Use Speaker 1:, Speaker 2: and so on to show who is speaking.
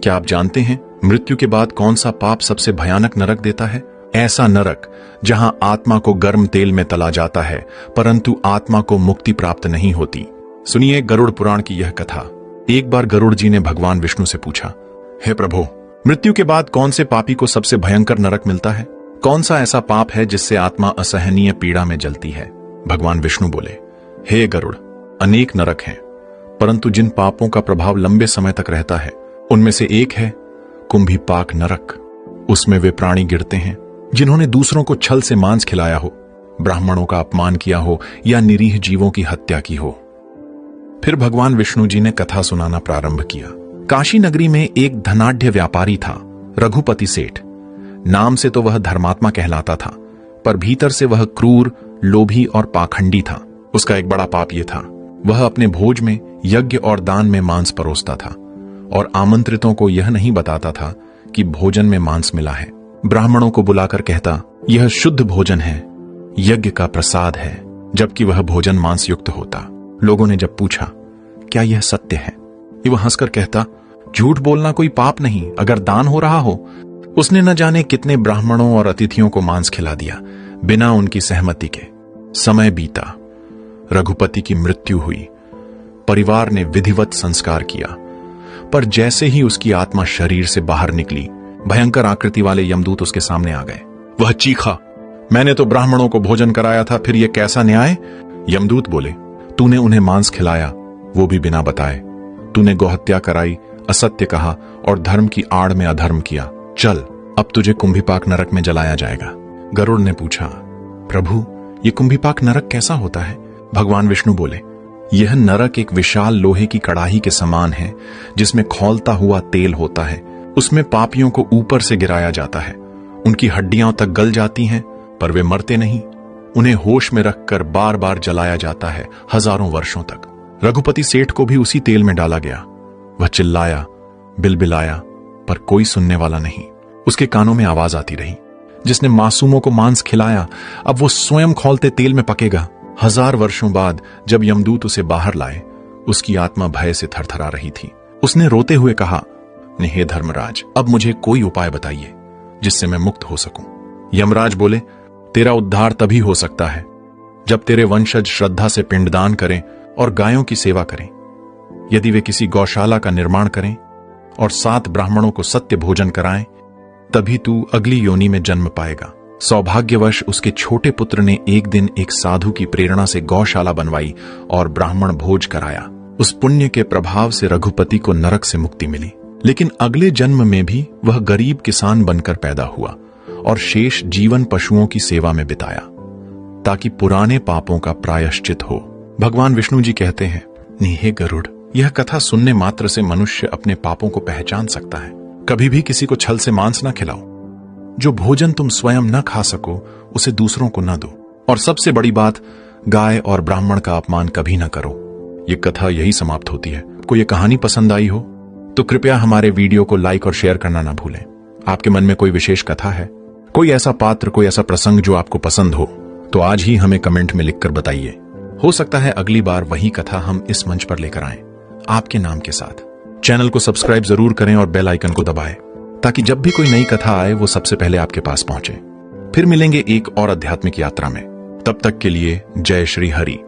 Speaker 1: क्या आप जानते हैं मृत्यु के बाद कौन सा पाप सबसे भयानक नरक देता है? ऐसा नरक जहां आत्मा को गर्म तेल में तला जाता है परंतु आत्मा को मुक्ति प्राप्त नहीं होती। सुनिए गरुड़ पुराण की यह कथा। एक बार गरुड़ जी ने भगवान विष्णु से पूछा, हे प्रभु, मृत्यु के बाद कौन से पापी को सबसे भयंकर नरक मिलता है? कौन सा ऐसा पाप है जिससे आत्मा असहनीय पीड़ा में जलती है? भगवान विष्णु बोले, हे गरुड़, अनेक नरक हैं, परंतु जिन पापों का प्रभाव लंबे समय तक रहता है उनमें से एक है कुंभीपाक नरक। उसमें वे प्राणी गिरते हैं जिन्होंने दूसरों को छल से मांस खिलाया हो, ब्राह्मणों का अपमान किया हो या निरीह जीवों की हत्या की हो। फिर भगवान विष्णु जी ने कथा सुनाना प्रारंभ किया। काशी नगरी में एक धनाढ्य व्यापारी था, रघुपति सेठ। नाम से तो वह धर्मात्मा कहलाता था, पर भीतर से वह क्रूर, लोभी और पाखंडी था। उसका एक बड़ा पाप यह था, वह अपने भोज में, यज्ञ और दान में मांस परोसता था और आमंत्रितों को यह नहीं बताता था कि भोजन में मांस मिला है। ब्राह्मणों को बुलाकर कहता, यह शुद्ध भोजन है, यज्ञ का प्रसाद है, जबकि वह भोजन मांस युक्त होता। लोगों ने जब पूछा, क्या यह सत्य है? वह हंसकर कहता, झूठ बोलना कोई पाप नहीं, अगर दान हो रहा हो। उसने न जाने कितने ब्राह्मणों और अतिथियों को मांस खिला दिया बिना उनकी सहमति के। समय बीता, रघुपति की मृत्यु हुई। परिवार ने विधिवत संस्कार किया, पर जैसे ही उसकी आत्मा शरीर से बाहर निकली, भयंकर आकृति वाले यमदूत उसके सामने आ गए। वह चीखा, मैंने तो ब्राह्मणों को भोजन कराया था, फिर यह कैसा न्याय? यमदूत बोले, तूने उन्हें मांस खिलाया, वो भी बिना बताए। तूने गौहत्या कराई, असत्य कहा और धर्म की आड़ में अधर्म किया। चल, अब तुझे कुंभीपाक नरक में जलाया जाएगा। गरुड़ ने पूछा, प्रभु, ये कुंभीपाक नरक कैसा होता है? भगवान विष्णु बोले, यह नरक एक विशाल लोहे की कड़ाही के समान है जिसमें खौलता हुआ तेल होता है। उसमें पापियों को ऊपर से गिराया जाता है। उनकी हड्डियां तक गल जाती हैं, पर वे मरते नहीं। उन्हें होश में रखकर बार बार जलाया जाता है, हजारों वर्षों तक। रघुपति सेठ को भी उसी तेल में डाला गया। वह चिल्लाया, बिलबिलाया, पर कोई सुनने वाला नहीं। उसके कानों में आवाज आती रही, जिसने मासूमों को मांस खिलाया, अब वो स्वयं खौलते तेल में पकेगा। 1000 वर्षों बाद जब यमदूत उसे बाहर लाए, उसकी आत्मा भय से थरथरा रही थी। उसने रोते हुए कहा, हे धर्मराज, अब मुझे कोई उपाय बताइए जिससे मैं मुक्त हो सकूं। यमराज बोले, तेरा उद्धार तभी हो सकता है जब तेरे वंशज श्रद्धा से पिंडदान करें और गायों की सेवा करें। यदि वे किसी गौशाला का निर्माण करें और 7 ब्राह्मणों को सत्य भोजन कराएं, तभी तू अगली योनि में जन्म पाएगा। सौभाग्यवश उसके छोटे पुत्र ने एक दिन एक साधु की प्रेरणा से गौशाला बनवाई और ब्राह्मण भोज कराया। उस पुण्य के प्रभाव से रघुपति को नरक से मुक्ति मिली। लेकिन अगले जन्म में भी वह गरीब किसान बनकर पैदा हुआ और शेष जीवन पशुओं की सेवा में बिताया, ताकि पुराने पापों का प्रायश्चित हो। भगवान विष्णु जी कहते हैं, हे गरुड़, यह कथा सुनने मात्र से मनुष्य अपने पापों को पहचान सकता है। कभी भी किसी को छल से मांस न खिलाओ। जो भोजन तुम स्वयं न खा सको उसे दूसरों को न दो। और सबसे बड़ी बात, गाय और ब्राह्मण का अपमान कभी न करो। ये कथा यही समाप्त होती है। कोई ये कहानी पसंद आई हो तो कृपया हमारे वीडियो को लाइक और शेयर करना ना भूलें। आपके मन में कोई विशेष कथा है, कोई ऐसा पात्र, कोई ऐसा प्रसंग जो आपको पसंद हो, तो आज ही हमें कमेंट में लिखकर बताइए। हो सकता है अगली बार वही कथा हम इस मंच पर लेकर आएं, आपके नाम के साथ। चैनल को सब्सक्राइब जरूर करें और बेल आइकन को दबाएं, ताकि जब भी कोई नई कथा आए वो सबसे पहले आपके पास पहुंचे। फिर मिलेंगे एक और आध्यात्मिक यात्रा में। तब तक के लिए जय श्री हरि।